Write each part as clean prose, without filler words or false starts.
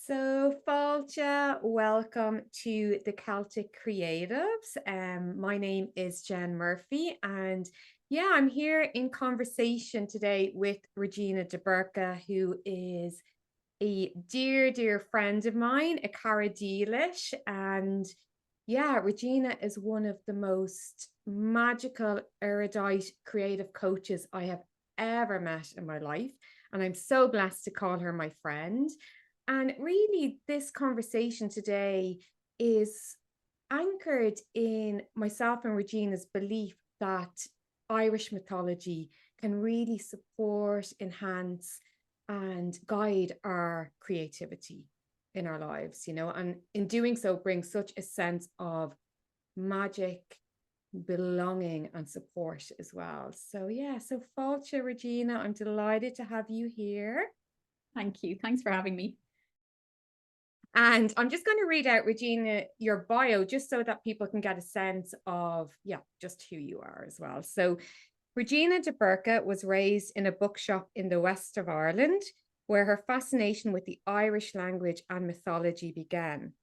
So, Falcha, welcome to the Celtic Creatives. My name is Jen Murphy, and yeah, I'm here in conversation today with Regina de Búrca, who is a dear, dear friend of mine, a cara dílis. And yeah, Regina is one of the most magical, erudite, creative coaches I have ever met in my life. And I'm so blessed to call her my friend. And really, this conversation today is anchored in myself and Regina's belief that Irish mythology can really support, enhance, and guide our creativity in our lives, and in doing so, bring such a sense of magic, belonging, and support as well. So, yeah, so Falcha, Regina, I'm delighted to have you here. Thank you. Thanks for having me. And I'm just going to read out, Regina, your bio, just so that people can get a sense of, just who you are as well. So Regina de Búrca was raised in a bookshop in the west of Ireland, where her fascination with the Irish language and mythology began.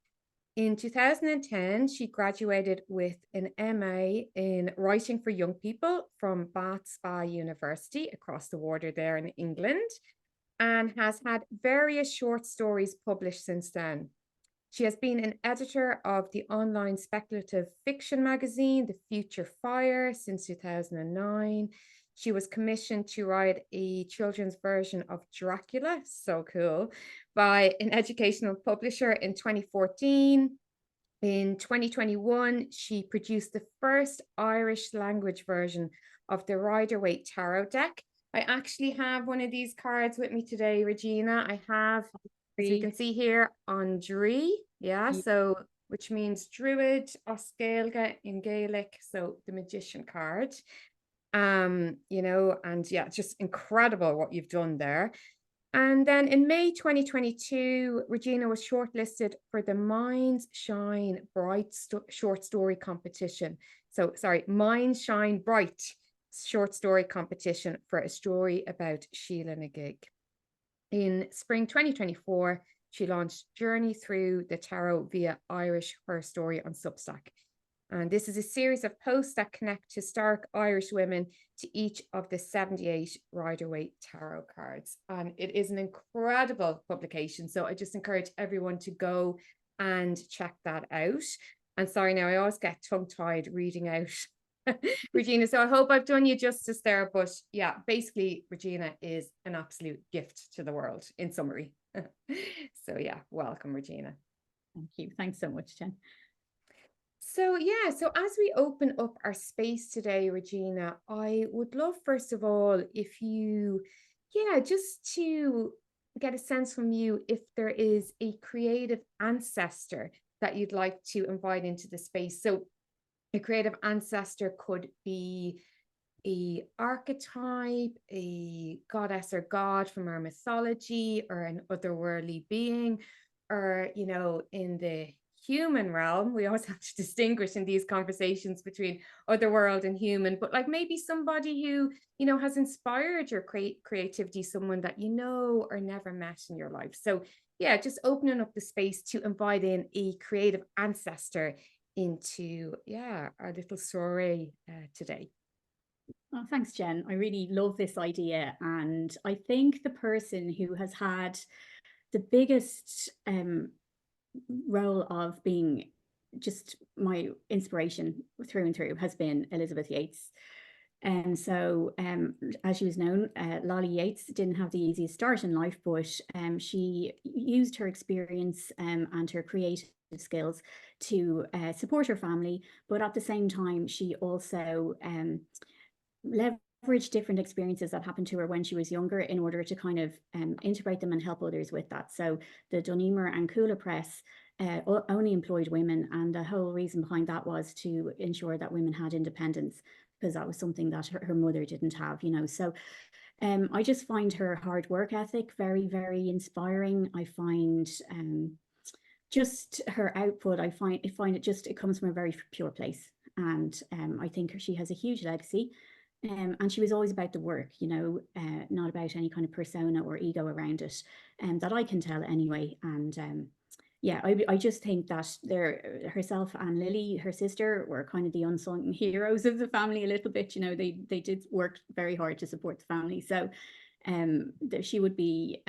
In 2010, she graduated with an MA in writing for young people from Bath Spa University across the water there in England, and has had various short stories published since then. She has been an editor of the online speculative fiction magazine, The Future Fire, since 2009. She was commissioned to write a children's version of Dracula, so cool, by an educational publisher in 2014. In 2021, she produced the first Irish language version of the Rider-Waite Tarot deck. I actually have one of these cards with me today, Regina. I have, as we can see here, Andri, so which means Druid, Oscailga in Gaelic, so the magician card. And it's just incredible what you've done there. And then in May 2022, Regina was shortlisted for the Minds Shine Bright short story competition. So, sorry, Minds Shine Bright short story competition for a story about Sheila Nagig. In spring 2024, she launched Journey Through the Tarot via Irish Herstory on Substack. And this is a series of posts that connect historic Irish women to each of the 78 Rider-Waite tarot cards. And it is an incredible publication. So I just encourage everyone to go and check that out. And sorry, now I always get tongue-tied reading out Regina. So I hope I've done you justice there. But yeah, basically, Regina is an absolute gift to the world, in summary. So yeah, welcome, Regina. Thank you. Thanks so much, Jen. So as we open up our space today, Regina, I would love, first of all, if you, just to get a sense from you, if there is a creative ancestor that you'd like to invite into the space. So a creative ancestor could be an archetype, a goddess or god from our mythology, or an otherworldly being, or, in the human realm, we always have to distinguish in these conversations between otherworld and human, but like maybe somebody who, has inspired your creativity, someone that or never met in your life. So yeah, just opening up the space to invite in a creative ancestor into our little soiree today. Oh, thanks, Jen. I really love this idea. And I think the person who has had the biggest role of being just my inspiration through and through has been Elizabeth Yeats. And so, as she was known, Lolly Yeats didn't have the easiest start in life, but she used her experience and her creative skills to support her family. But at the same time, she also leveraged different experiences that happened to her when she was younger in order to kind of integrate them and help others with that. So the Doneamer and Coola Press only employed women, and the whole reason behind that was to ensure that women had independence, because that was something that her mother didn't have, So I just find her hard work ethic very, very inspiring. I find just her output, I find it comes from a very pure place. And I think she has a huge legacy. And she was always about the work, you know, not about any kind of persona or ego around it, that I can tell anyway. And yeah, I just think that herself and Lily, her sister, were kind of the unsung heroes of the family a little bit. You know, they did work very hard to support the family. So that she would be,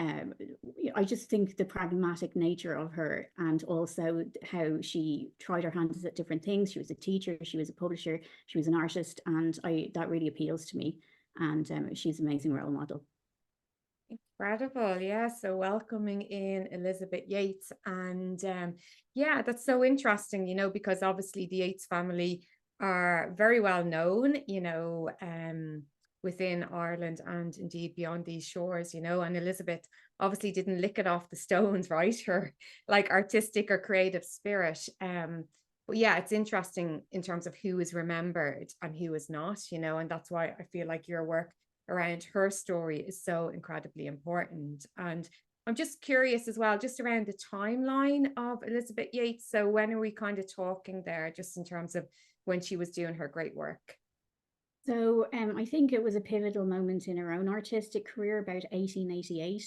I just think the pragmatic nature of her, and also how she tried her hands at different things. She was a teacher, she was a publisher, she was an artist, and that really appeals to me. And she's an amazing role model. Incredible. Yeah. So welcoming in Elizabeth Yates. And yeah, that's so interesting, you know, because obviously the Yates family are very well known, you know, within Ireland and indeed beyond these shores, you know, and Elizabeth obviously didn't lick it off the stones, right? Her like artistic or creative spirit. But yeah, it's interesting in terms of who is remembered and who is not, you know, and that's why I feel like your work around her story is so incredibly important. And I'm just curious as well, just around the timeline of Elizabeth Yates. So when are we kind of talking there, just in terms of when she was doing her great work? So I think it was a pivotal moment in her own artistic career, about 1888.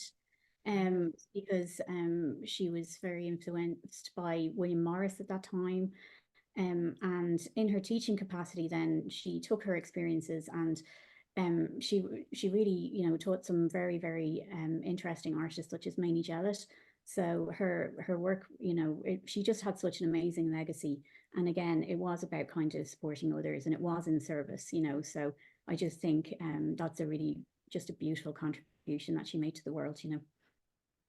Because she was very influenced by William Morris at that time. And in her teaching capacity, then she took her experiences, and she really, you know, taught some very interesting artists such as Mamie Jellett. So her work, you know, she just had such an amazing legacy. And again, it was about kind of supporting others, and it was in service, you know. So I just think that's a really just a beautiful contribution that she made to the world, you know.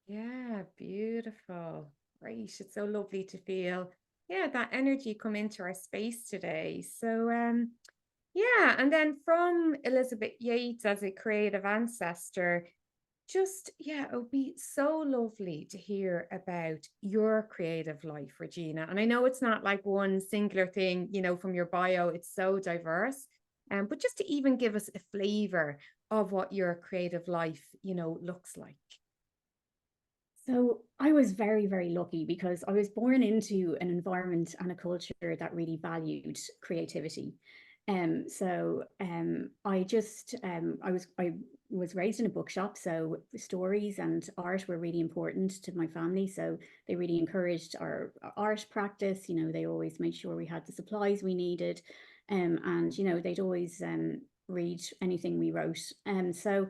Yeah, beautiful. Great. It's so lovely to feel, yeah, that energy come into our space today. So yeah, and then from Elizabeth Yates as a creative ancestor, just yeah, it would be so lovely to hear about your creative life, Regina. And I know it's not like one singular thing, you know, from your bio, it's so diverse. But just to even give us a flavor of what your creative life, you know, looks like. So I was very lucky because I was born into an environment and a culture that really valued creativity. I was raised in a bookshop, so stories and art were really important to my family. So they really encouraged our art practice. You know, they always made sure we had the supplies we needed, and you know they'd always read anything we wrote. So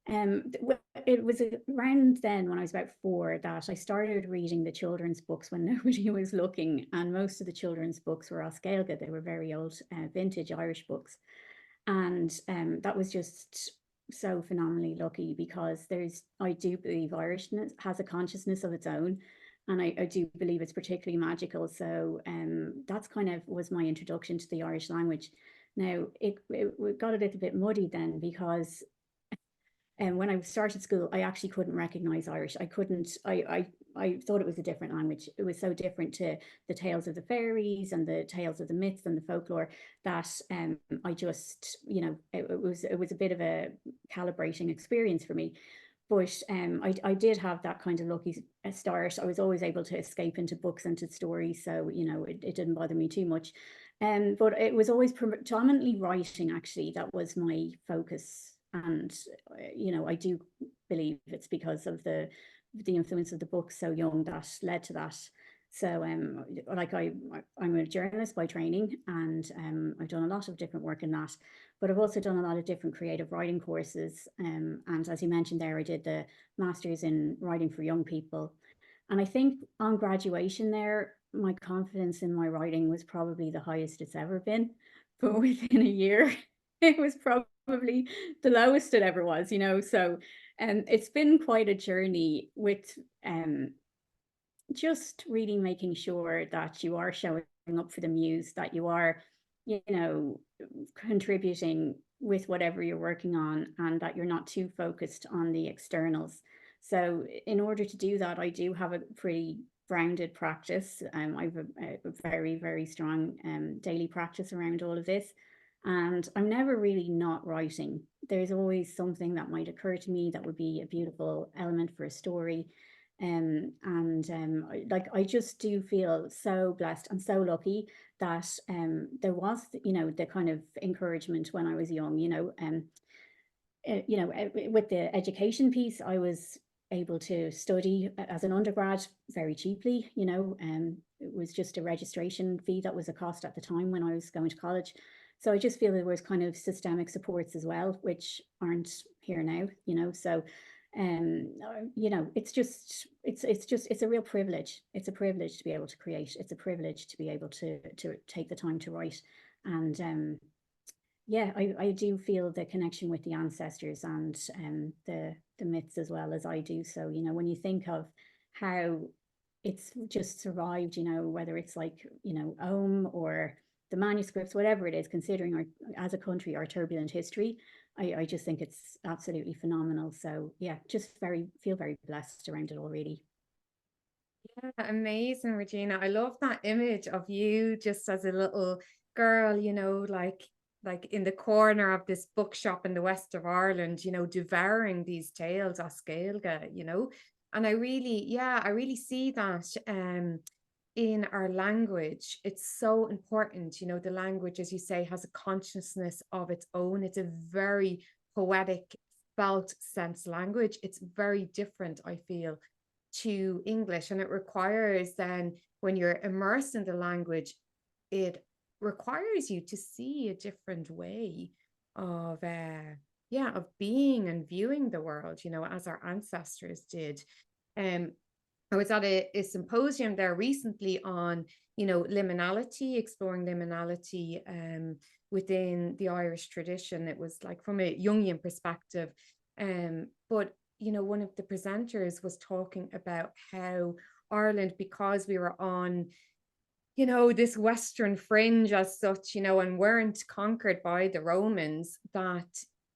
it was around then when I was about 4 that I started reading the children's books when nobody was looking, and most of the children's books were Oscailga. They were very old, vintage Irish books, and that was just so phenomenally lucky because I do believe Irishness has a consciousness of its own, and I do believe it's particularly magical. So that's kind of was my introduction to the Irish language. Now it got a little bit muddy then because and when I started school, I actually couldn't recognize Irish. I couldn't, I thought it was a different language. It was so different to the tales of the fairies and the tales of the myths and the folklore that I just, you know, it was a bit of a calibrating experience for me. But I did have that kind of lucky start. I was always able to escape into books and to stories. So, you know, it didn't bother me too much. But it was always predominantly writing, actually. That was my focus. And you know, I do believe it's because of the influence of the book so young that led to that. So like I'm a journalist by training, and I've done a lot of different work in that, but I've also done a lot of different creative writing courses, and as you mentioned there, I did the masters in writing for young people. And I think on graduation there, my confidence in my writing was probably the highest it's ever been, but within a year it was probably the lowest it ever was, you know. So it's been quite a journey with just really making sure that you are showing up for the muse, that you are, you know, contributing with whatever you're working on, and that you're not too focused on the externals. So in order to do that, I do have a pretty grounded practice. I have a very strong daily practice around all of this. And I'm never really not writing. There's always something that might occur to me that would be a beautiful element for a story. Like, I just do feel so blessed and so lucky that there was, you know, the kind of encouragement when I was young, you know, with the education piece, I was able to study as an undergrad very cheaply, you know, it was just a registration fee that was a cost at the time when I was going to college. So I just feel there was kind of systemic supports as well, which aren't here now, you know. So you know, it's a real privilege. It's a privilege to be able to create. It's a privilege to be able to take the time to write. And yeah, I do feel the connection with the ancestors and the myths as well as I do. So, you know, when you think of how it's just survived, you know, whether it's like, you know, Ogham or the manuscripts, whatever it is, considering our, as a country, our turbulent history, I just think it's absolutely phenomenal. So yeah, just feel very blessed around it all, really. Yeah, amazing, Regina. I love that image of you just as a little girl, you know, like in the corner of this bookshop in the west of Ireland, you know, devouring these tales of Scailga, you know. And I really, yeah, I really see that in our language. It's so important, you know, the language, as you say, has a consciousness of its own. It's a very poetic, felt sense language. It's very different, I feel, to English. And it requires then, when you're immersed in the language, it requires you to see a different way of yeah, of being and viewing the world, you know, as our ancestors did. um I was at a symposium there recently on, you know, liminality, exploring liminality within the Irish tradition. It was like from a Jungian perspective. But, you know, one of the presenters was talking about how Ireland, because we were on, you know, this Western fringe as such, you know, and weren't conquered by the Romans, that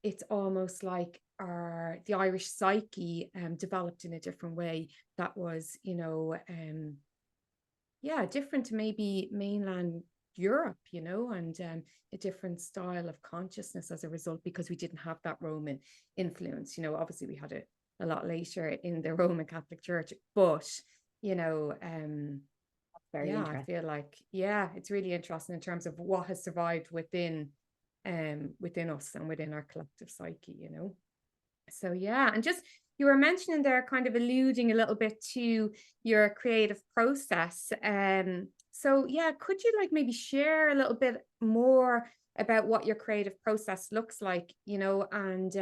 it's almost like the Irish psyche developed in a different way that was, you know, yeah, different to maybe mainland Europe, you know, and a different style of consciousness as a result, because we didn't have that Roman influence. You know, obviously we had it a lot later in the Roman Catholic Church, but, you know, Very yeah, I interesting. feel like, yeah, it's really interesting in terms of what has survived within us and within our collective psyche, you know. So yeah, and just, you were mentioning there, kind of alluding a little bit to your creative process. So yeah, could you like maybe share a little bit more about what your creative process looks like, you know, and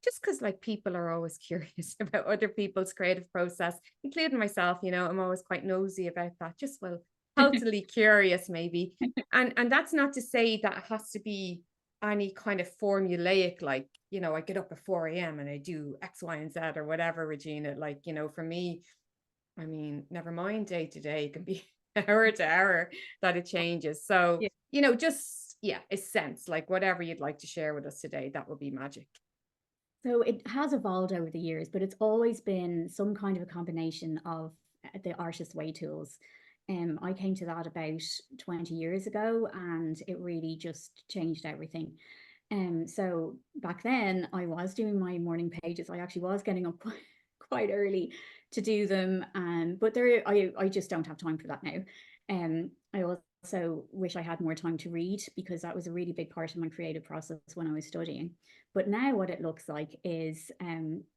just because like people are always curious about other people's creative process, including myself, you know, I'm always quite nosy about that, just, well, healthily curious maybe. And that's not to say that it has to be any kind of formulaic, like, you know, I get up at 4 a.m. and I do X, Y, and Z or whatever, Regina. Like, you know, for me, I mean, never mind day to day, it can be hour to hour that it changes. So, Yeah. you know, just, yeah, a sense, like whatever you'd like to share with us today, that would be magic. So it has evolved over the years, but it's always been some kind of a combination of the artist way tools. I came to that about 20 years ago, and it really just changed everything. So back then I was doing my morning pages. I actually was getting up quite early to do them. But I just don't have time for that now. I also wish I had more time to read, because that was a really big part of my creative process when I was studying. But now what it looks like is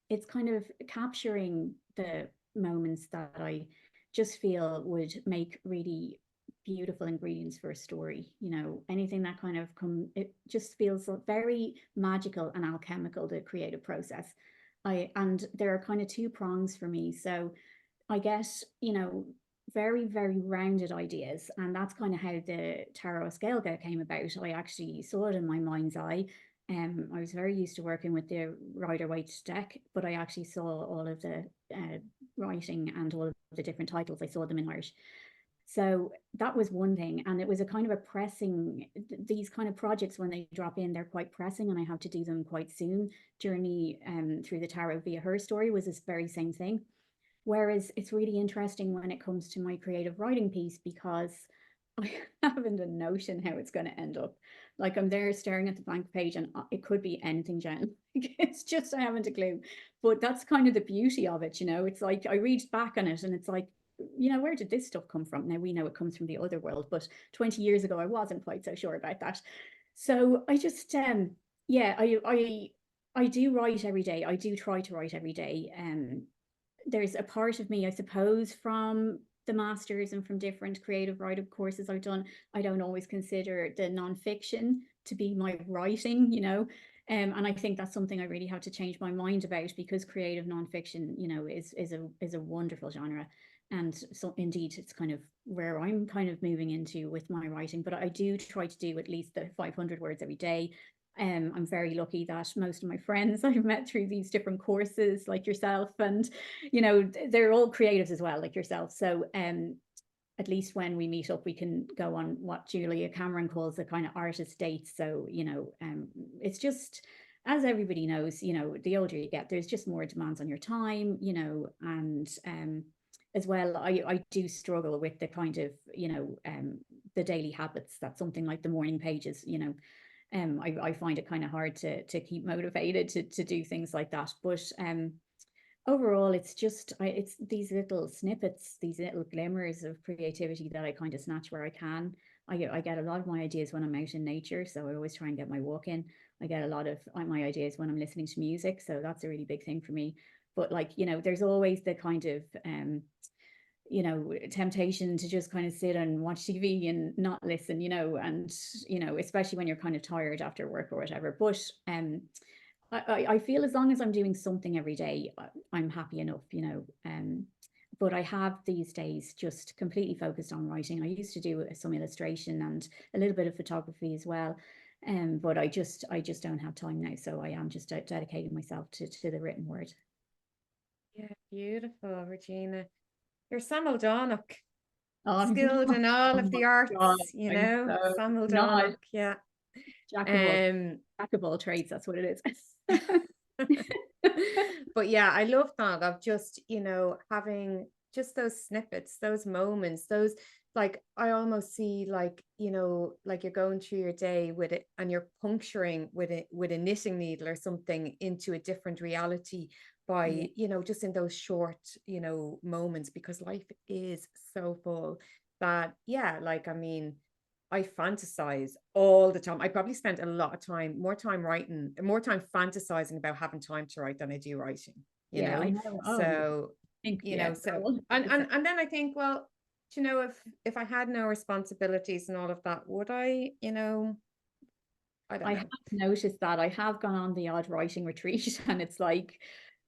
it's kind of capturing the moments that I just feel would make really beautiful ingredients for a story. You know, anything that kind of it just feels very magical and alchemical, the creative process. And there are kind of two prongs for me. So I get, you know, very, very rounded ideas. And that's kind of how the Tarot of Scailga came about. I actually saw it in my mind's eye. I was very used to working with the Rider-Waite deck, but I actually saw all of the writing and all of the different titles. I saw them in Irish. So that was one thing. And it was a kind of a pressing, these kind of projects, when they drop in, they're quite pressing and I have to do them quite soon. Journey through the Tarot via Herstory was this very same thing. Whereas it's really interesting when it comes to my creative writing piece, because I haven't a notion how it's going to end up. Like, I'm there staring at the blank page and it could be anything, Jen. It's just, I haven't a clue. But that's kind of the beauty of it, you know. It's like I read back on it and it's like, you know, where did this stuff come from? Now we know it comes from the other world, but 20 years ago I wasn't quite so sure about that. So I just yeah, I do write every day. I do try to write every day. There's a part of me, I suppose, from the masters and from different creative writing courses I've done, I don't always consider the nonfiction to be my writing, you know. And I think that's something I really have to change my mind about, because creative nonfiction, you know, is a wonderful genre. And so indeed, it's kind of where I'm kind of moving into with my writing. But I do try to do at least the 500 words every day. I'm very lucky that most of my friends I've met through these different courses, like yourself, and you know, they're all creatives as well, like yourself. So at least when we meet up, we can go on what Julia Cameron calls the kind of artist dates. So, you know, it's just, as everybody knows, you know, the older you get, there's just more demands on your time, you know, and as well, I do struggle with the kind of, you know, the daily habits that something like the morning pages, you know, I find it kind of hard to keep motivated to do things like that. But overall, it's just it's these little snippets, these little glimmers of creativity that I kind of snatch where I can. I get a lot of my ideas when I'm out in nature, so I always try and get my walk in. I get a lot of my ideas when I'm listening to music, so that's a really big thing for me. But like, you know, there's always the kind of you know, temptation to just kind of sit and watch TV and not listen, you know, and you know, especially when you're kind of tired after work or whatever. But I feel as long as I'm doing something every day, I'm happy enough, you know. But I have these days just completely focused on writing. I used to do some illustration and a little bit of photography as well. But I just don't have time now. So I am just dedicating myself to the written word. Yeah, beautiful, Regina. You're Samuel Donach, Oh, I'm skilled not. in all Oh of my the arts, God. you I'm know, so Samuel not. Donach, yeah. Jack Um, of all trades, that's what it is. but yeah, I love that of just, you know, having just those snippets, those moments, those like I almost see like, you know, like you're going through your day with it and you're puncturing with a knitting needle or something into a different reality Yeah. by, you know, just in those short, you know, moments, because life is so full that, yeah, like I mean, I fantasize all the time. I probably spent a lot of time, more time writing, more time fantasizing about having time to write than I do writing, you Yeah, I know? know. Oh, yeah. So, Think, you yeah, know, so, 100%. and then I think, well, do you know, if I had no responsibilities and all of that, would I, you know, I don't I have know. noticed that I have gone on the odd writing retreat and it's like,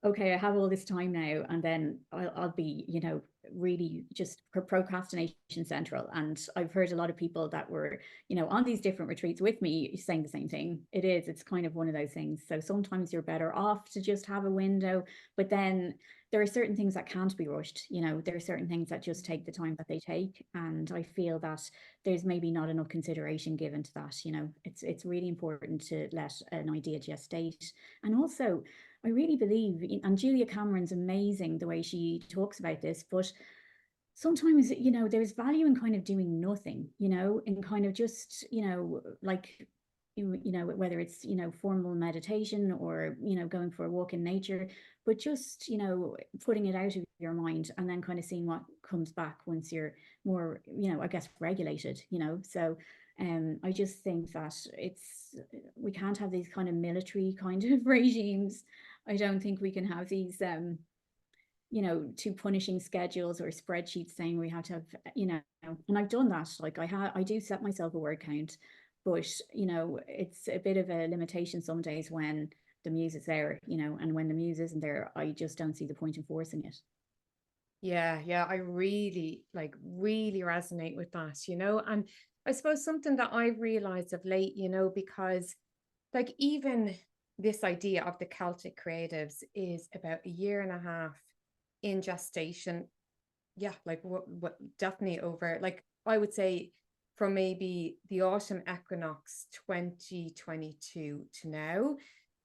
okay, I have all this time now, and then I'll be, you know, really just procrastination central. And I've heard a lot of people that were, you know, on these different retreats with me saying the same thing. It's kind of one of those things. So sometimes you're better off to just have a window, but then there are certain things that can't be rushed. You know, there are certain things that just take the time that they take. And I feel that there's maybe not enough consideration given to that. You know, it's really important to let an idea gestate. And also, I really believe, and Julia Cameron's amazing the way she talks about this, but sometimes, you know, there's value in kind of doing nothing, you know, in kind of just, you know, like, you know, whether it's, you know, formal meditation or, you know, going for a walk in nature, but just, you know, putting it out of your mind and then kind of seeing what comes back once you're more, you know, I guess regulated, you know. So I just think that we can't have these kind of military kind of regimes. I don't think we can have these you know, too punishing schedules or spreadsheets saying we have to have, you know, and I've done that. Like I do set myself a word count, but you know, it's a bit of a limitation some days when the muse is there, you know, and when the muse isn't there, I just don't see the point in forcing it. Yeah, yeah, I really really resonate with that, you know. And I suppose something that I've realized of late, you know, because like even this idea of the Celtic creatives is about a year and a half in gestation. Yeah, like what definitely over, like I would say from maybe the autumn equinox 2022 to now,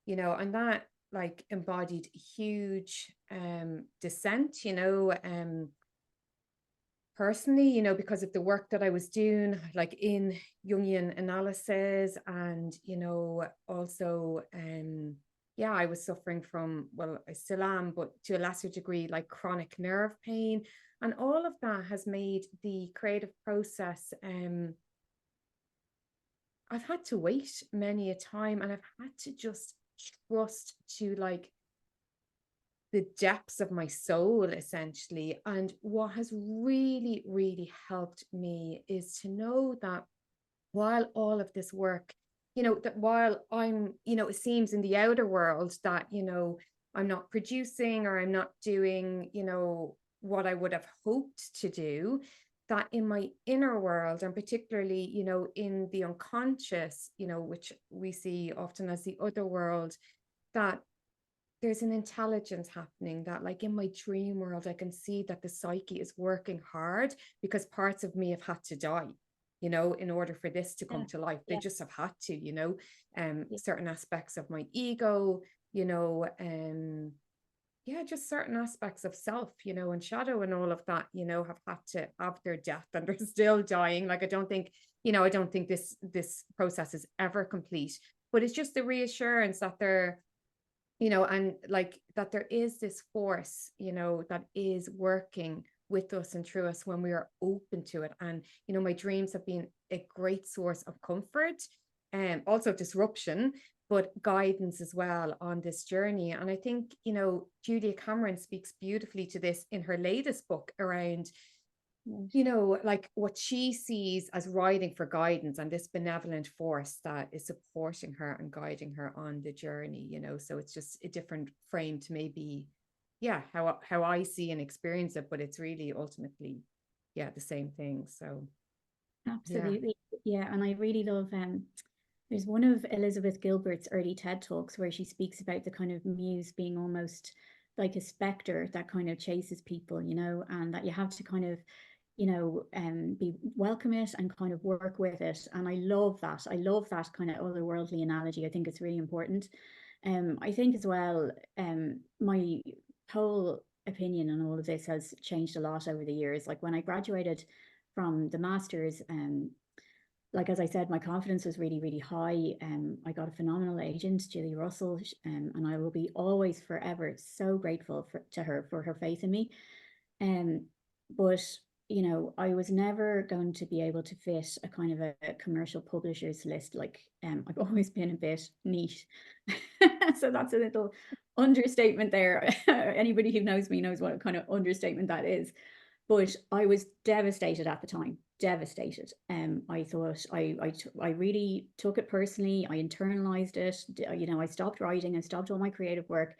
you know, and that like embodied huge descent, you know, personally, you know, because of the work that I was doing, like in Jungian analysis, and, you know, also, yeah, I was suffering from, well, I still am, but to a lesser degree, like chronic nerve pain. And all of that has made the creative process, I've had to wait many a time, and I've had to just trust to like the depths of my soul, essentially. And what has really, really helped me is to know that while all of this work, you know, that while I'm, you know, it seems in the outer world that, you know, I'm not producing, or I'm not doing, you know, what I would have hoped to do, that in my inner world, and particularly, you know, in the unconscious, you know, which we see often as the other world, that there's an intelligence happening, that like in my dream world, I can see that the psyche is working hard, because parts of me have had to die, you know, in order for this to come to life. They Yeah. just have had to, you know, Yeah. certain aspects of my ego, you know, yeah, just certain aspects of self, you know, and shadow and all of that, you know, have had to have their death, and they're still dying. Like, I don't think, you know, I don't think this process is ever complete, but it's just the reassurance that they're, you know, and like that there is this force, you know, that is working with us and through us when we are open to it. And, you know, my dreams have been a great source of comfort, and also disruption, but guidance as well on this journey. And I think, you know, Julia Cameron speaks beautifully to this in her latest book around, you know, like what she sees as riding for guidance, and this benevolent force that is supporting her and guiding her on the journey, you know. So it's just a different frame to maybe, yeah, how I see and experience it, but it's really ultimately, yeah, the same thing. So yeah. Absolutely. Yeah. And I really love there's one of Elizabeth Gilbert's early TED Talks where she speaks about the kind of muse being almost like a specter that kind of chases people, you know, and that you have to kind of, you know, be welcome it and kind of work with it. And I love that. I love that kind of otherworldly analogy. I think it's really important. I think as well, my whole opinion on all of this has changed a lot over the years. Like when I graduated from the master's, like as I said, my confidence was really, really high. I got a phenomenal agent, Julie Russell, and I will be always forever so grateful to her for her faith in me. But you know, I was never going to be able to fit a kind of a commercial publishers list. Like, I've always been a bit neat, so that's a little understatement there. Anybody who knows me knows what kind of understatement that is. But I was devastated at the time, devastated. I thought I really took it personally. I internalized it. You know, I stopped writing. I stopped all my creative work.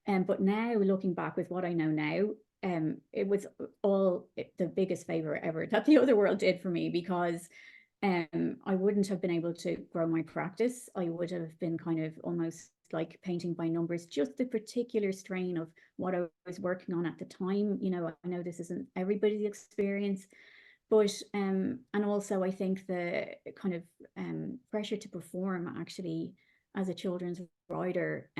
But now looking back with what I know now, it was all the biggest favor ever that the other world did for me, because I wouldn't have been able to grow my practice. I would have been kind of almost like painting by numbers, just the particular strain of what I was working on at the time. You know, I know this isn't everybody's experience, but and also I think the kind of pressure to perform actually as a children's writer,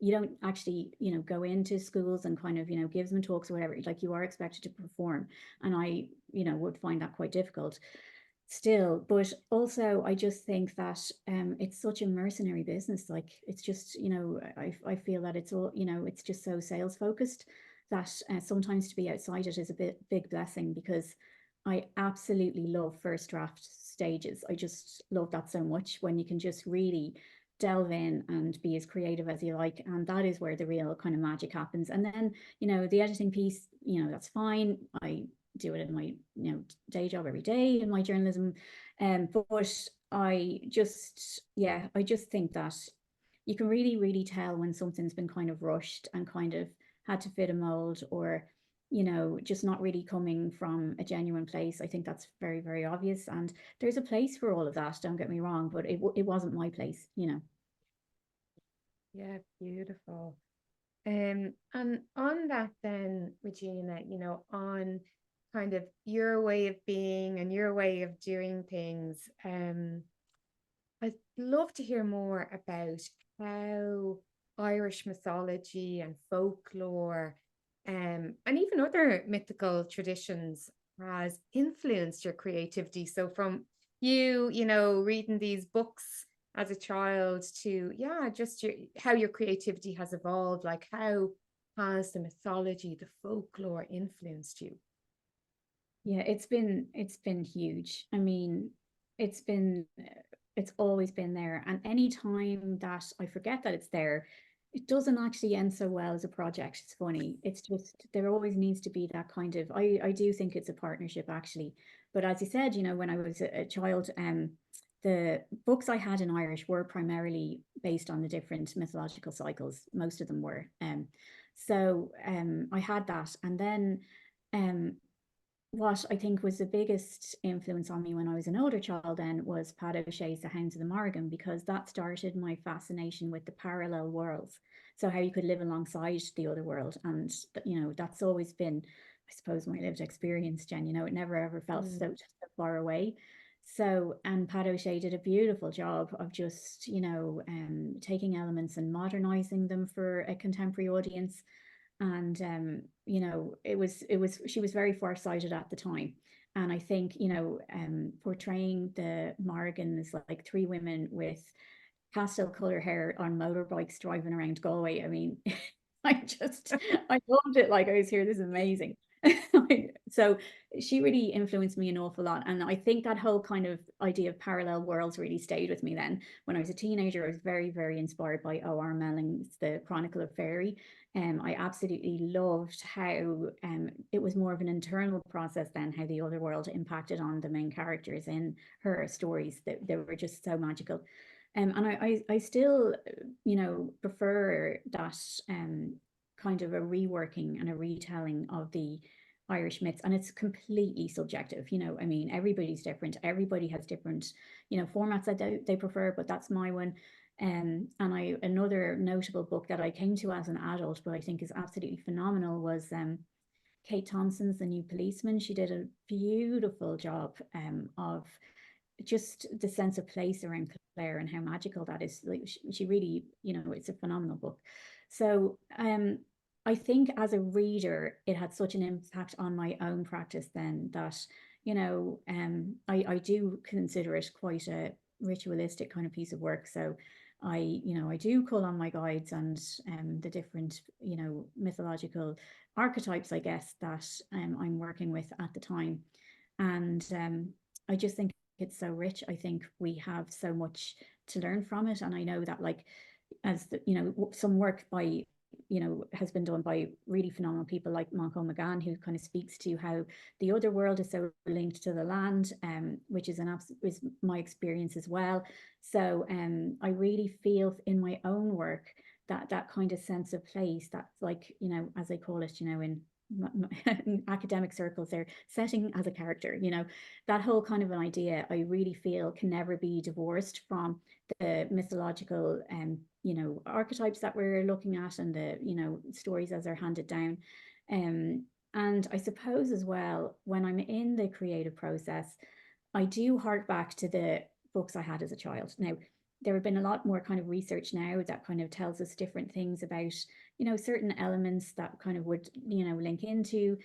you don't actually, you know, go into schools and kind of, you know, give them talks or whatever. Like, you are expected to perform, and I, you know, would find that quite difficult still. But also I just think that it's such a mercenary business. Like, it's just, you know, I feel that it's all, you know, it's just so sales focused that sometimes to be outside it is a big blessing, because I absolutely love first draft stages. I just love that so much, when you can just really delve in and be as creative as you like, and that is where the real kind of magic happens. And then, you know, the editing piece, you know, that's fine. I do it in my, you know, day job every day in my journalism, but I just, yeah, I just think that you can really tell when something's been kind of rushed and kind of had to fit a mold, or, you know, just not really coming from a genuine place. I think that's very obvious, and there's a place for all of that, don't get me wrong, but it wasn't my place, you know. Yeah, beautiful. And on that then, Regina, you know, on kind of your way of being and your way of doing things, I'd love to hear more about how Irish mythology and folklore, and even other mythical traditions has influenced your creativity? So from you, you know, reading these books as a child to, yeah, just how your creativity has evolved, like how has the mythology, the folklore influenced you? Yeah, it's been huge. I mean, it's been it's always been there. And any time that I forget that it's there, it doesn't actually end so well as a project. It's funny. It's just there always needs to be that kind of I do think it's a partnership actually. But as you said, you know, when I was a child, the books I had in Irish were primarily based on the different mythological cycles. Most of them were. So I had that. And then um what I think was the biggest influence on me when I was an older child then was Pat O'Shea's The Hounds of the Morrigan, because that started my fascination with the parallel worlds. So how you could live alongside the other world. And, you know, that's always been, I suppose, my lived experience, Jen. You know, it never ever felt so far away. So, and Pat O'Shea did a beautiful job of just, you know, taking elements and modernizing them for a contemporary audience. And you know, it was she was very far-sighted at the time. And I think, you know, portraying the Morgans like three women with pastel color hair on motorbikes driving around Galway. I mean, I loved it. Like I was here, this is amazing. So she really influenced me an awful lot. And I think that whole kind of idea of parallel worlds really stayed with me then. When I was a teenager, I was very, very inspired by O.R. Melling's The Chronicle of Fairy. I absolutely loved how it was more of an internal process than how the other world impacted on the main characters in her stories. That they were just so magical. And I still, you know, prefer that kind of a reworking and a retelling of the Irish myths. And it's completely subjective, you know. I mean, everybody's different. Everybody has different, you know, formats that they prefer, but that's my one. And another notable book that I came to as an adult, but I think is absolutely phenomenal, was Kate Thompson's The New Policeman. She did a beautiful job of just the sense of place around Claire and how magical that is. Like she really, you know, it's a phenomenal book. So I think as a reader, it had such an impact on my own practice then that, you know, I do consider it quite a ritualistic kind of piece of work. So you know, I do call on my guides and the different, you know, mythological archetypes, I guess, that I'm working with at the time. And I just think it's so rich. I think we have so much to learn from it. And I know that, like, as the, you know, some work by, you know, has been done by really phenomenal people like Monco McGann, who kind of speaks to how the other world is so linked to the land, which is is my experience as well. So I really feel in my own work that that kind of sense of place, that, like, you know, as they call it, you know, in academic circles, they're setting as a character, you know, that whole kind of an idea, I really feel can never be divorced from the mythological you know, archetypes that we're looking at, and the, you know, stories as they're handed down. And I suppose as well, when I'm in the creative process, I do hark back to the books I had as a child. Now, there have been a lot more kind of research now that kind of tells us different things about, you know, certain elements that kind of would, you know, link into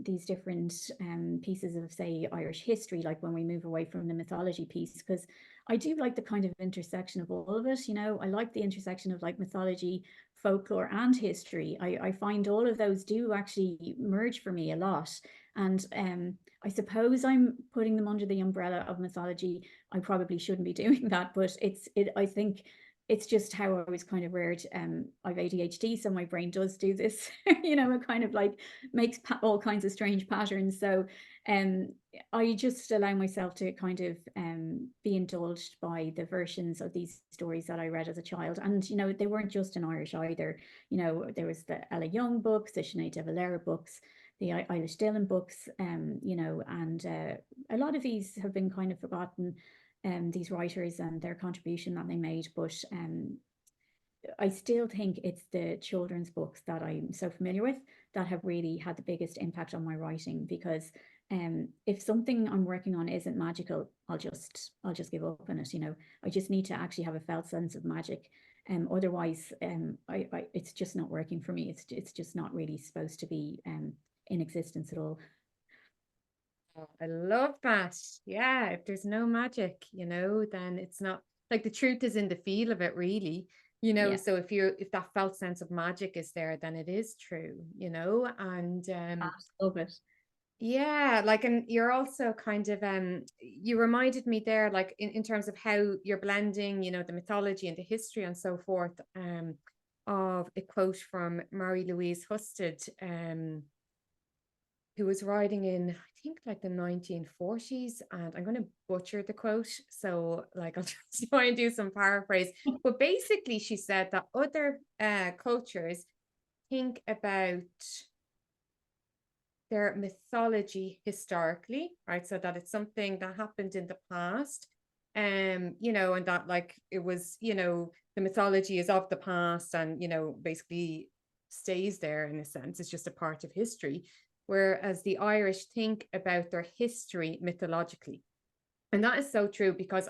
these different pieces of, say, Irish history, like when we move away from the mythology piece, because I do like the kind of intersection of all of it. You know, I like the intersection of like mythology, folklore, and history. I find all of those do actually merge for me a lot. And I suppose I'm putting them under the umbrella of mythology. I probably shouldn't be doing that, but I think it's just how I was kind of reared. I've ADHD, so my brain does do this, you know, it kind of like makes all kinds of strange patterns. So um, I just allow myself to kind of be indulged by the versions of these stories that I read as a child. And, you know, they weren't just in Irish either. You know, there was the Ella Young books, the Sinead de Valera books, the Eilish Dillon books, you know, and a lot of these have been kind of forgotten, these writers and their contribution that they made. But I still think it's the children's books that I'm so familiar with that have really had the biggest impact on my writing, because if something I'm working on isn't magical, I'll just give up on it. You know, I just need to actually have a felt sense of magic. Otherwise, it's just not working for me. It's just not really supposed to be in existence at all. Oh, I love that. Yeah, if there's no magic, then it's not like the truth is in the feel of it, really. Yeah, So if that felt sense of magic is there, then it is true, and I love it. yeah, like, and you're also kind of you reminded me there, like in terms of how you're blending, the mythology and the history and so forth, of a quote from Mary Louise Husted, who was writing in, I think, like the 1940s, and I'm going to butcher the quote, so like I'll just try and do some paraphrase. But basically, she said that other cultures think about their mythology historically, right? So that it's something that happened in the past, and that like it was, the mythology is of the past, and basically stays there in a sense. It's just a part of history. Whereas the Irish think about their history mythologically. And that is so true, because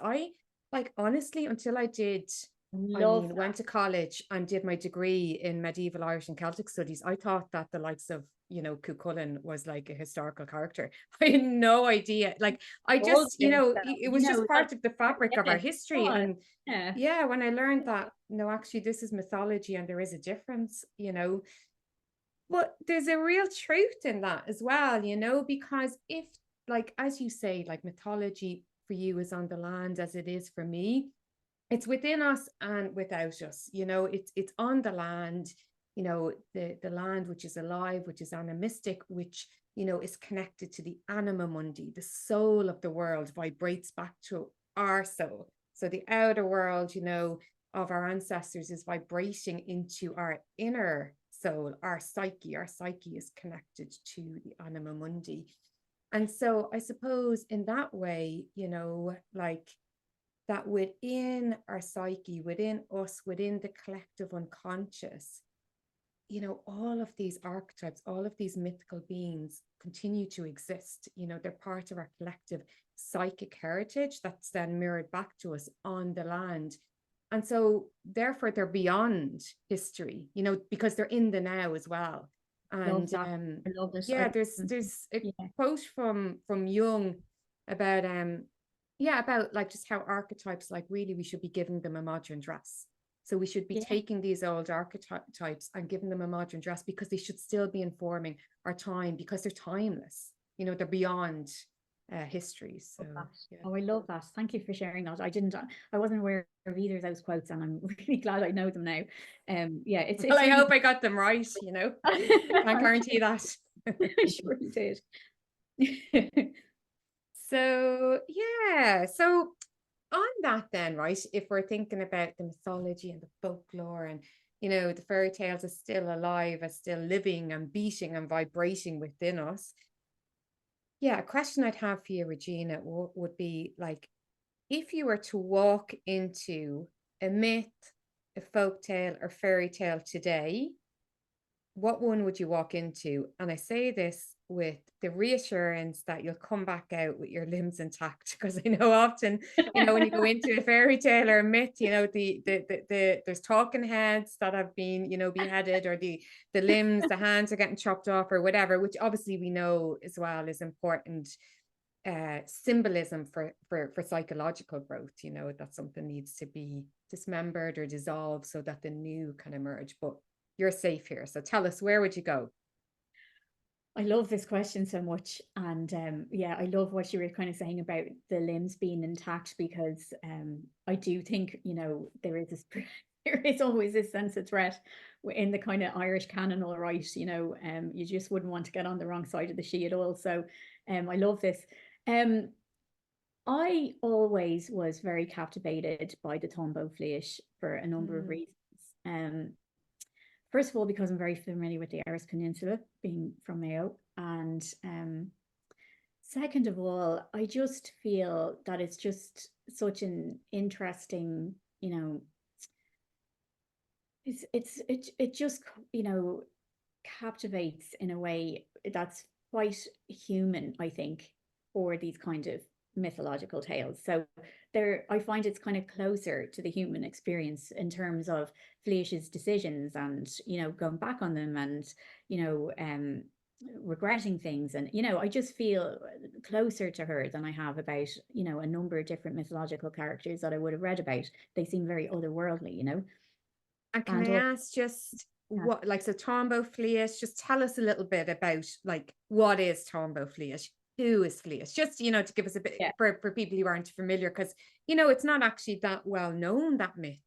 like, honestly, until I did, I Love mean, that. went to college and did my degree in medieval Irish and Celtic studies, I thought that the likes of, Cuchulainn was like a historical character. I had no idea. Like, I All just, this, it was just that's, part of the fabric of yeah, our history. God, And yeah. yeah, when I learned that, no, actually, this is mythology and there is a difference. But there's a real truth in that as well, because if, like, as you say, like mythology for you is on the land as it is for me, it's within us and without us. It's on the land, the land which is alive, which is animistic, which is connected to the anima mundi, the soul of the world, vibrates back to our soul. So the outer world, of our ancestors is vibrating into our inner soul, our psyche. Our psyche is connected to the anima mundi. And so I suppose in that way, like, that within our psyche, within us, within the collective unconscious, all of these archetypes, all of these mythical beings continue to exist. They're part of our collective psychic heritage that's then mirrored back to us on the land. And so, therefore, they're beyond history, because they're in the now as well. Love And that. I love this. yeah, there's a Yeah, quote from Jung about yeah, about like just how archetypes, like, really we should be giving them a modern dress. So we should be yeah, taking these old archetypes and giving them a modern dress, because they should still be informing our time, because they're timeless. They're beyond history. So love that. yeah. Oh, I love that. Thank you for sharing that. I wasn't aware of either of those quotes, and I'm really glad I know them now. Yeah, Well, it's I really hope I got them right. Can't I'm guarantee sure, that. I'm sure you did. So yeah. So on that then, right, if we're thinking about the mythology and the folklore, and the fairy tales are still alive, are still living and beating and vibrating within us. Yeah, a question I'd have for you, Regina, would be like, if you were to walk into a myth, a folk tale, or fairy tale today, what one would you walk into? And I say this with the reassurance that you'll come back out with your limbs intact, because I know often, when you go into a fairy tale or a myth, there's talking heads that have been, beheaded, or the limbs, the hands are getting chopped off or whatever, which obviously we know as well is important symbolism for psychological growth. That something needs to be dismembered or dissolved so that the new can emerge. But you're safe here, so tell us, where would you go? I love this question so much. And yeah, I love what you were kind of saying about the limbs being intact, because I do think, there is this, there is always this sense of threat in the kind of Irish canon, all right, you just wouldn't want to get on the wrong side of the she at all. So I love this. Um, I always was very captivated by the Tombo Fleadh for a number of Mm. reasons. Um, First of all, because I'm very familiar with the Irish Peninsula, being from Mayo. And second of all, I just feel that it's just such an interesting, it just, captivates in a way that's quite human, I think, for these kind of mythological tales. So I find it's kind of closer to the human experience in terms of Fleish's decisions, and going back on them, and regretting things. And, I just feel closer to her than I have about, a number of different mythological characters that I would have read about. They seem very otherworldly. And can And I ask just yeah. what, like, so Tombo Fleet, just tell us a little bit about, like, what is Tombo Fleet? Who is Fleet? Just, to give us a bit Yeah. for people who aren't familiar, because, it's not actually that well known, that myth.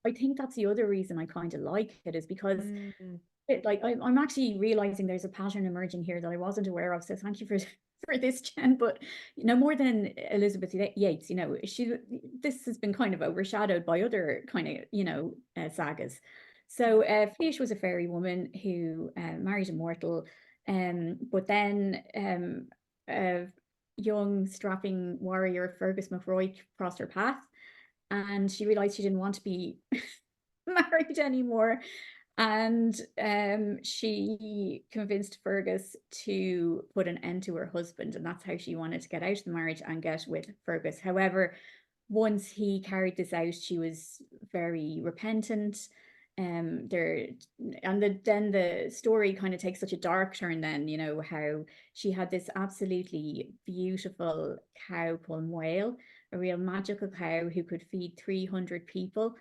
I think that's the other reason I kind of like it, is because Mm. I'm actually realizing there's a pattern emerging here that I wasn't aware of. So thank you for for this, Jen. But more than Elizabeth Yates, this has been kind of overshadowed by other kind of sagas. So Fleash was a fairy woman who married a mortal, but then a young strapping warrior, Fergus MacRoy, crossed her path, and she realized she didn't want to be married anymore. And she convinced Fergus to put an end to her husband, and that's how she wanted to get out of the marriage and get with Fergus. However, once he carried this out, she was very repentant. Then the story kind of takes such a dark turn. Then how she had this absolutely beautiful cow called Whale, a real magical cow who could feed 300 people,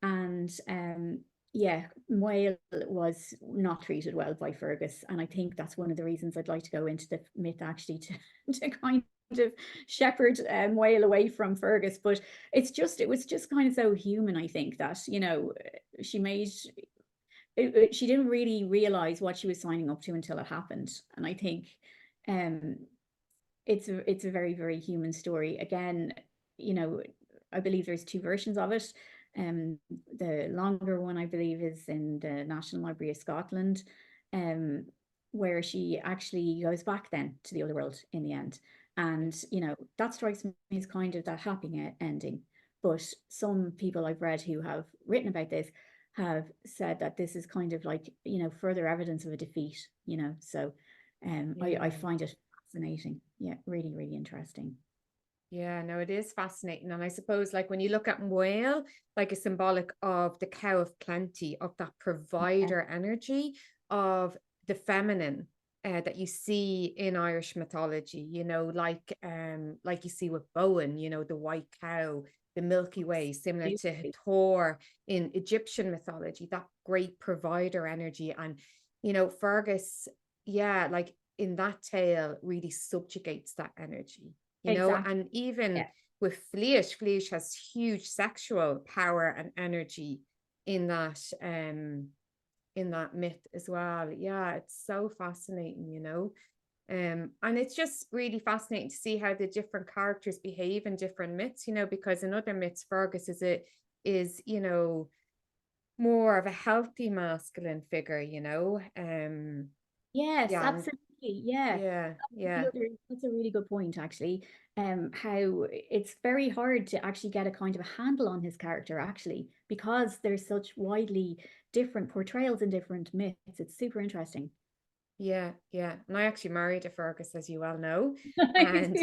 and yeah, Moyle was not treated well by Fergus, and I think that's one of the reasons I'd like to go into the myth, actually, to kind of shepherd Moyle away from Fergus. But it was just kind of so human, I think, that she made she didn't really realize what she was signing up to until it happened. And I think it's a very, very human story. Again, I believe there's two versions of it. The longer one, I believe, is in the National Library of Scotland, where she actually goes back then to the other world in the end. And, that strikes me as kind of that happy ending. But some people I've read who have written about this have said that this is kind of like, further evidence of a defeat, So I find it fascinating. Yeah, really, really interesting. Yeah, no, it is fascinating. And I suppose, like, when you look at Moyle, like a symbolic of the cow of plenty, of that provider energy, of the feminine that you see in Irish mythology, like you see with Bowen, the white cow, the Milky Way, similar to Hathor in Egyptian mythology, that great provider energy. And, Fergus, yeah, like in that tale, really subjugates that energy. Exactly. And even Yeah. with Fleash has huge sexual power and energy in that myth as well. Yeah, it's so fascinating. And it's just really fascinating to see how the different characters behave in different myths, because in other myths, Fergus is more of a healthy masculine figure. Yes, Yeah, absolutely. Yeah. yeah. That's a really good point, actually. How it's very hard to actually get a kind of a handle on his character, actually, because there's such widely different portrayals in different myths. It's super interesting. Yeah. And I actually married a Fergus, as you well know. And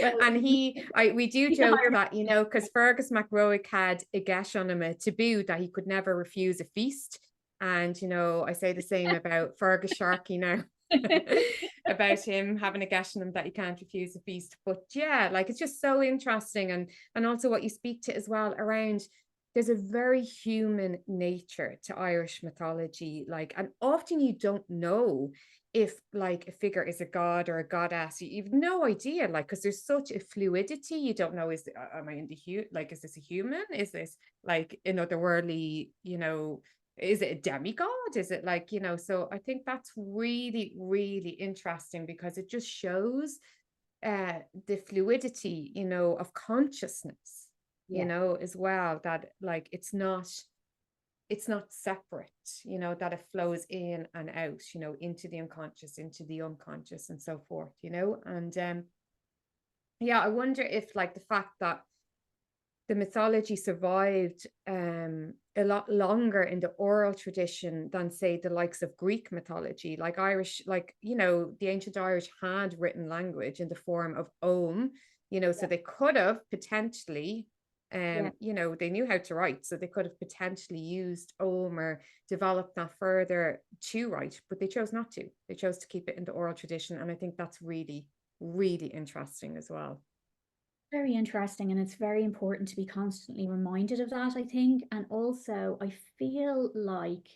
Well, and we do he's a joke higher. that, because Fergus MacRoig had a gesh on him, a taboo that he could never refuse a feast. And, I say the same about Fergus Sharkey now. About him having a gesh on him that he can't refuse a feast. But yeah, like, it's just so interesting. And also what you speak to as well around, there's a very human nature to Irish mythology, like, and often you don't know if, like, a figure is a god or a goddess. You've no idea, like, because there's such a fluidity. You don't know, am I in the like, is this a human, is this like an otherworldly, is it a demigod, is it like, so I think that's really, really interesting, because it just shows the fluidity, of consciousness, Yeah. as well, that, like, it's not separate, that it flows in and out, into the unconscious, into the unconscious, and so forth, and yeah, I wonder if, like, the fact that the mythology survived a lot longer in the oral tradition than, say, the likes of Greek mythology, like Irish, like, the ancient Irish had written language in the form of Ogham, so they could have potentially You know, they knew how to write, so they could have potentially used Ogham or developed that further to write, but they chose not to. They chose to keep it in the oral tradition. And I think that's really, really interesting as well. Very interesting, and it's very important to be constantly reminded of that, I think. And also I feel like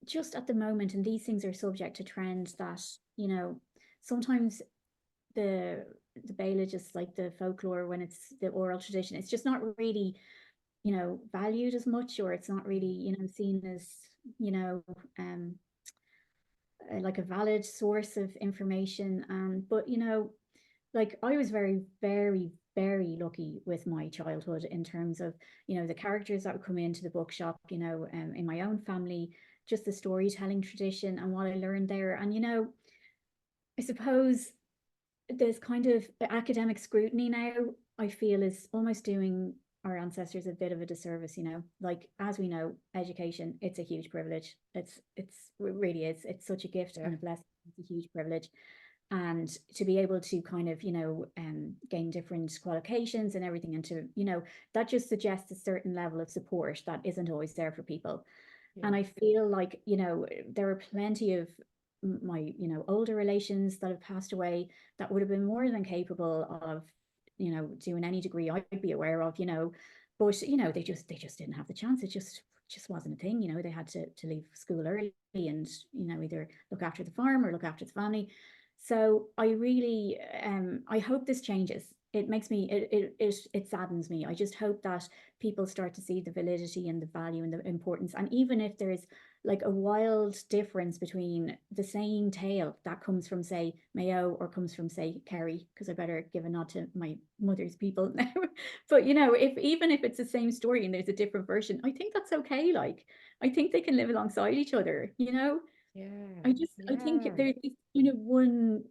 just at the moment, and these things are subject to trend, that, you know, sometimes the bailage is like the folklore, when it's the oral tradition, it's just not really, you know, valued as much, or it's not really, you know, seen as, you know, like a valid source of information. But, you know, like I was very, very, very lucky with my childhood in terms of, you know, the characters that would come into the bookshop, you know, in my own family, just the storytelling tradition and what I learned there. And, you know, I suppose there's kind of academic scrutiny now, I feel, is almost doing our ancestors a bit of a disservice, you know. Like, as we know, education, it's a huge privilege. It really is. It's such a gift and a blessing. It's a huge privilege. And to be able to kind of, you know, gain different qualifications and everything, and to, you know, that just suggests a certain level of support that isn't always there for people. And I feel like, you know, there are plenty of my, you know, older relations that have passed away that would have been more than capable of, you know, doing any degree I'd be aware of, you know, but, you know, they just didn't have the chance. It just wasn't a thing, you know. They had to leave school early and, you know, either look after the farm or look after the family. So I really, I hope this changes. It makes me, it saddens me. I just hope that people start to see the validity and the value and the importance. And even if there's like a wild difference between the same tale that comes from, say, Mayo, or comes from, say, Kerry, because I better give a nod to my mother's people now. But, you know, even if it's the same story and there's a different version, I think that's okay. Like, I think they can live alongside each other, you know? I think there's this kind of one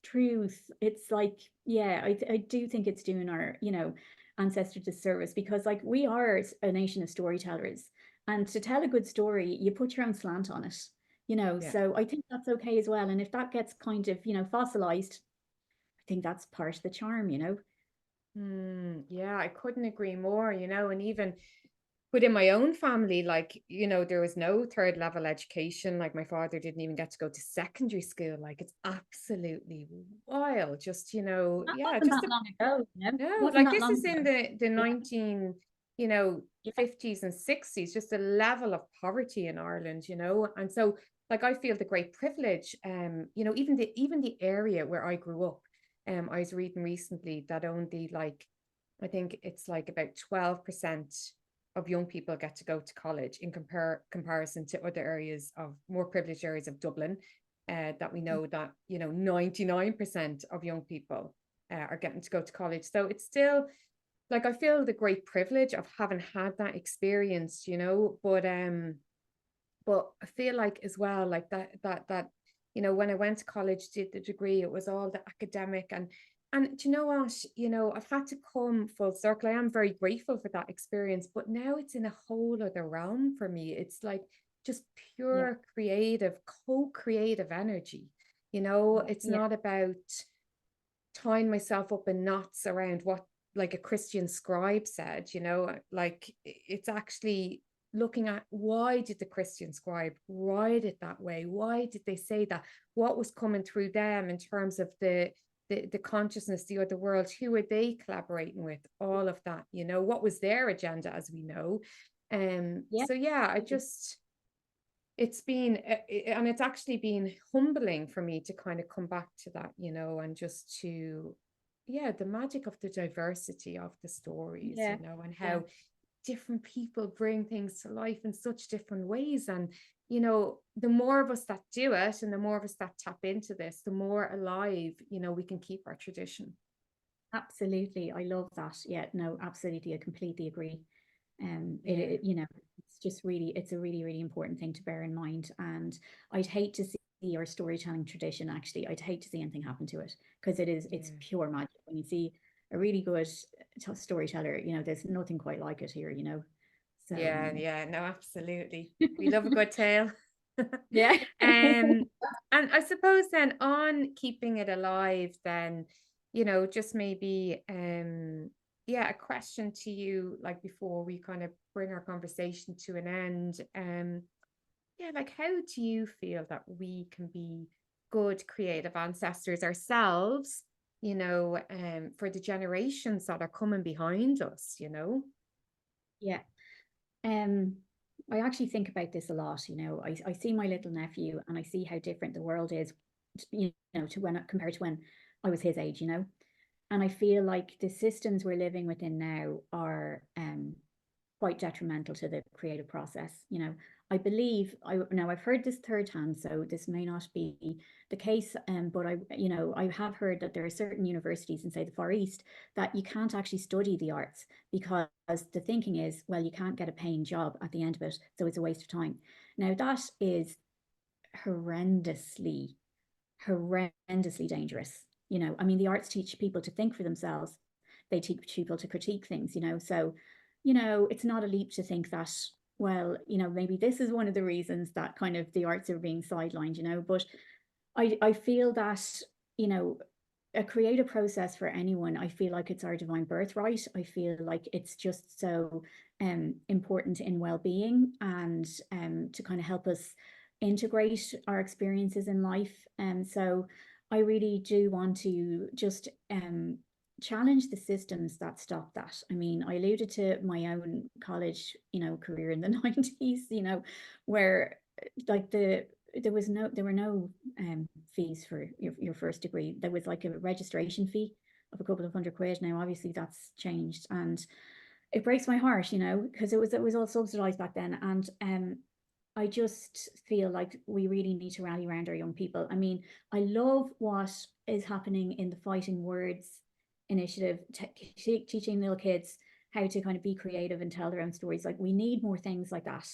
truth. It's like, yeah, I do think it's doing our, you know, ancestor disservice, because like we are a nation of storytellers, and to tell a good story, you put your own slant on it, you know. So I think that's okay as well. And if that gets kind of, you know, fossilized, I think that's part of the charm, you know. Yeah, I couldn't agree more, you know. And even within my own family, like, you know, there was no third level education. Like, my father didn't even get to go to secondary school. Like, it's absolutely wild. Just, you know, That yeah, wasn't just that long ago, you know. It no, wasn't like that this long is ago. in the Yeah, 19, you know, yeah, 50s and 60s, just a level of poverty in Ireland, you know. And so, like, I feel the great privilege, you know, even the area where I grew up. I was reading recently that only, like, I think it's like about 12% of young people get to go to college in comparison to other areas of more privileged areas of Dublin, that we know that, you know, 99% of young people are getting to go to college. So it's still, like, I feel the great privilege of having had that experience, you know. But I feel like as well, like that, you know, when I went to college, did the degree, it was all the academic. And do you know what, you know, I've had to come full circle. I am very grateful for that experience, but now it's in a whole other realm for me. It's like just yeah, pure creative, co-creative energy. You know, it's yeah, not about tying myself up in knots around what, like, a Christian scribe said, you know. Like, it's actually looking at, why did the Christian scribe write it that way? Why did they say that? What was coming through them in terms of the consciousness, the other world? Who are they collaborating with? All of that, you know. What was their agenda, as we know? yeah. So yeah, I just, it's been, and it's actually been humbling for me to kind of come back to that, you know, and just to, yeah, the magic of the diversity of the stories, Yeah, you know, and yeah, how different people bring things to life in such different ways. And, you know, the more of us that do it, and the more of us that tap into this, the more alive, you know, we can keep our tradition. absolutely. I love that. Yeah, no, absolutely. I completely agree. Yeah. You know, it's just really, it's a really, really important thing to bear in mind. And I'd hate to see our storytelling tradition, actually, I'd hate to see anything happen to it, because it's Yeah. pure magic. When you see a really good storyteller, you know, there's nothing quite like it here, you know. So, Yeah, yeah, no, absolutely. We love a good tale. yeah. And I suppose then, on keeping it alive, then, you know, just maybe yeah, a question to you, like before we kind of bring our conversation to an end. Yeah, like how do you feel that we can be good creative ancestors ourselves, for the generations that are coming behind us, Yeah. Um, I actually think about this a lot. I see my little nephew and I see how different the world is, to when compared to when I was his age, and I feel like the systems we're living within now are quite detrimental to the creative process. I believe I've heard this third hand, so this may not be the case, but I have heard that there are certain universities in, say, the Far East, that you can't actually study the arts because the thinking is, well, you can't get a paying job at the end of it, so it's a waste of time. Now that is horrendously, horrendously dangerous. I mean, the arts teach people to think for themselves. They teach people to critique things, so it's not a leap to think that, well, maybe this is one of the reasons that kind of the arts are being sidelined, but I feel that, a creative process for anyone, I feel like it's our divine birthright. I feel like it's just so important in well-being, and to kind of help us integrate our experiences in life. And so I really do want to just challenge the systems that stop that. I mean, I alluded to my own college, career in the 90s, where like there were no fees for your first degree. There was like a registration fee of a couple of £100. Now, obviously, that's changed, and it breaks my heart, because it was all subsidized back then. And I just feel like we really need to rally around our young people. I mean, I love what is happening in the Fighting Words initiative, teaching little kids how to kind of be creative and tell their own stories. Like, we need more things like that.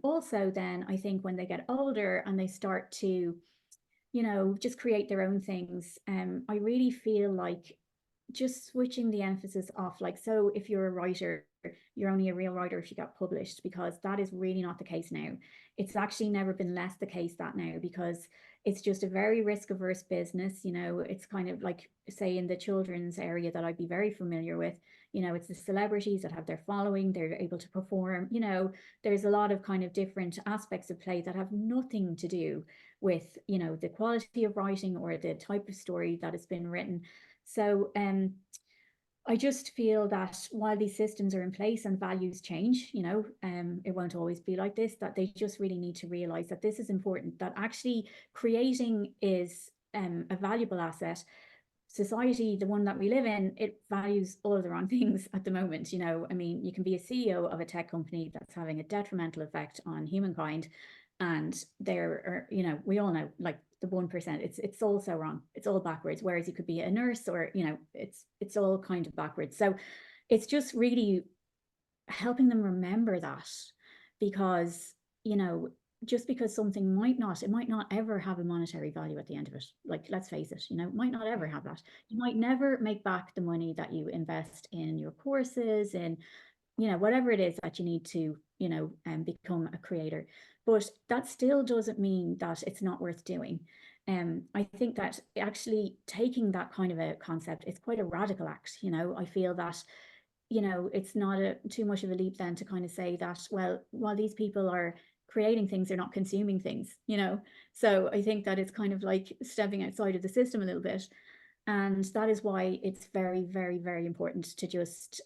Also, then I think when they get older and they start to, just create their own things, I really feel like just switching the emphasis off, like, so if you're a writer, you're only a real writer if you got published, because that is really not the case now. It's actually never been less the case that now, because it's just a very risk averse business. It's kind of like, say, in the children's area that I'd be very familiar with, it's the celebrities that have their following, they're able to perform, there's a lot of kind of different aspects of play that have nothing to do with, the quality of writing or the type of story that has been written. So I just feel that while these systems are in place and values change, it won't always be like this, that they just really need to realize that this is important, that actually creating is a valuable asset. Society, the one that we live in, it values all of the wrong things at the moment. I mean, you can be a CEO of a tech company that's having a detrimental effect on humankind, and there are, we all know, like, the 1%, it's all so wrong, it's all backwards. Whereas you could be a nurse, or it's all kind of backwards. So it's just really helping them remember that, because just because something might not ever have a monetary value at the end of it. Like, let's face it, might not ever have that. You might never make back the money that you invest in your courses, and whatever it is that you need to, become a creator. But that still doesn't mean that it's not worth doing. I think that actually taking that kind of a concept is quite a radical act. I feel that, it's not too much of a leap then to kind of say that, well, while these people are creating things, they're not consuming things. So I think that it's kind of like stepping outside of the system a little bit. And that is why it's very, very, very important to just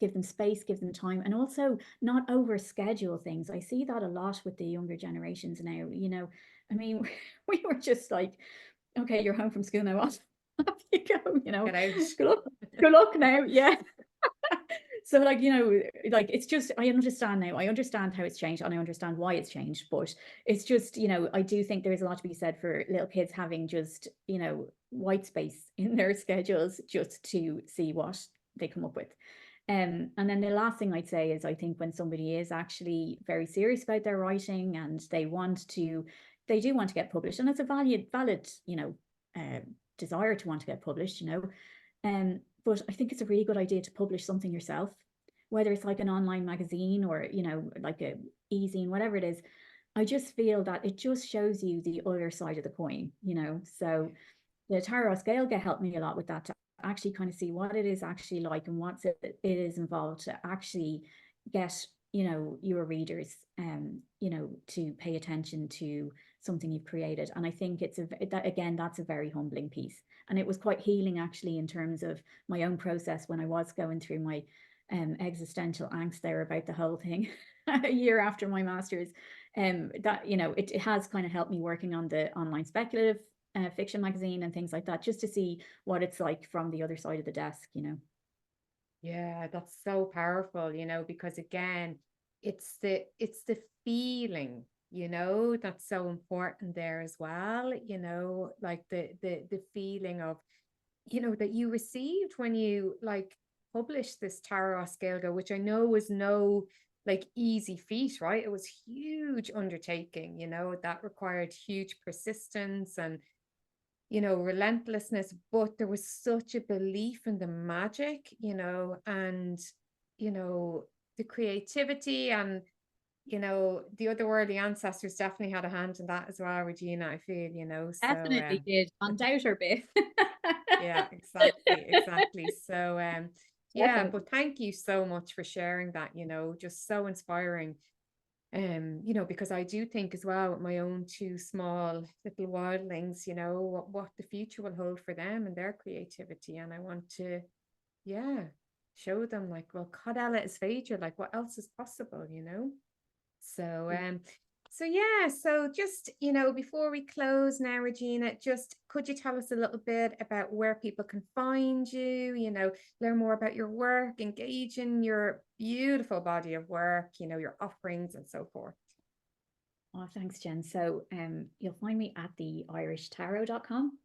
give them space, give them time, and also not overschedule things. I see that a lot with the younger generations now. I mean, we were just like, okay, you're home from school now, off you go, Get out. Good luck now. Yeah. So, like, like, it's just, I understand now. I understand how it's changed, and I understand why it's changed. But it's just, I do think there is a lot to be said for little kids having just, white space in their schedules just to see what they come up with. And then the last thing I'd say is, I think when somebody is actually very serious about their writing and they do want to get published, and it's a valid, desire to want to get published, but I think it's a really good idea to publish something yourself, whether it's like an online magazine or, like a e-zine, whatever it is. I just feel that it just shows you the other side of the coin, So the Tarot Scale helped me a lot with that, actually kind of see what it is actually like and what it is involved to actually get, you know, your readers, you know, to pay attention to something you've created. And I think it's that's a very humbling piece. And it was quite healing actually in terms of my own process when I was going through my existential angst there about the whole thing a year after my master's. That, you know, it has kind of helped me working on the online speculative fiction magazine and things like that, just to see what it's like from the other side of the desk, you know. Yeah, that's so powerful, you know, because again, it's the feeling, you know, that's so important there as well, you know, like the feeling of, you know, that you received when you like published this Tarot Oskelga, which I know was no like easy feat, right? It was huge undertaking, you know, that required huge persistence and, you know, relentlessness, but there was such a belief in the magic, you know, and, you know, the creativity and, you know, the otherworldly ancestors definitely had a hand in that as well, Regina, I feel, you know, so Definitely did, undoubt her bit. yeah, exactly. So yeah, Definitely. but thank you so much for sharing that, you know, just so inspiring. You know, because I do think as well with my own two small little wildlings, you know, what the future will hold for them and their creativity. And I want to, yeah, show them like, well, Cadella is Phaedra, like what else is possible, you know? So so yeah, so just, you know, before we close now, Regina, just could you tell us a little bit about where people can find you, know, learn more about your work, engage in your beautiful body of work, you know, your offerings and so forth. Oh, thanks, Jen. So you'll find me at the irishtarot.com.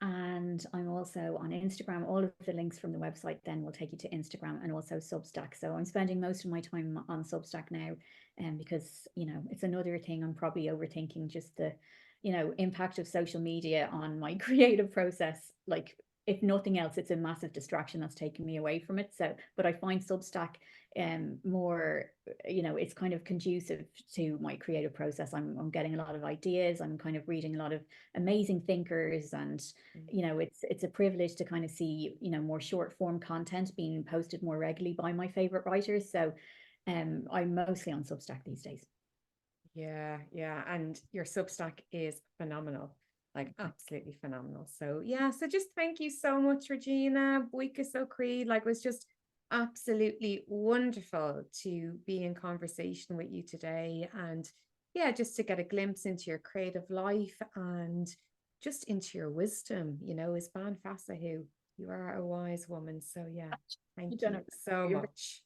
And I'm also on Instagram. All of the links from the website then will take you to Instagram and also Substack. So I'm spending most of my time on Substack now, because, you know, it's another thing I'm probably overthinking, just the, you know, impact of social media on my creative process. Like, if nothing else, it's a massive distraction that's taking me away from it. So, but I find Substack more, you know, it's kind of conducive to my creative process. I'm getting a lot of ideas. I'm kind of reading a lot of amazing thinkers, and you know, it's a privilege to kind of see, you know, more short form content being posted more regularly by my favorite writers. So I'm mostly on Substack these days. Yeah, yeah. And your Substack is phenomenal, like absolutely phenomenal. So yeah, so just thank you so much, Regina. Buike so creed, like was just absolutely wonderful to be in conversation with you today. And yeah, just to get a glimpse into your creative life and just into your wisdom, you know, is Ban Fasahu. You are a wise woman. So yeah, You thank don't you have so to, much.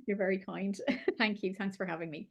you're very kind. Thank you. Thanks for having me.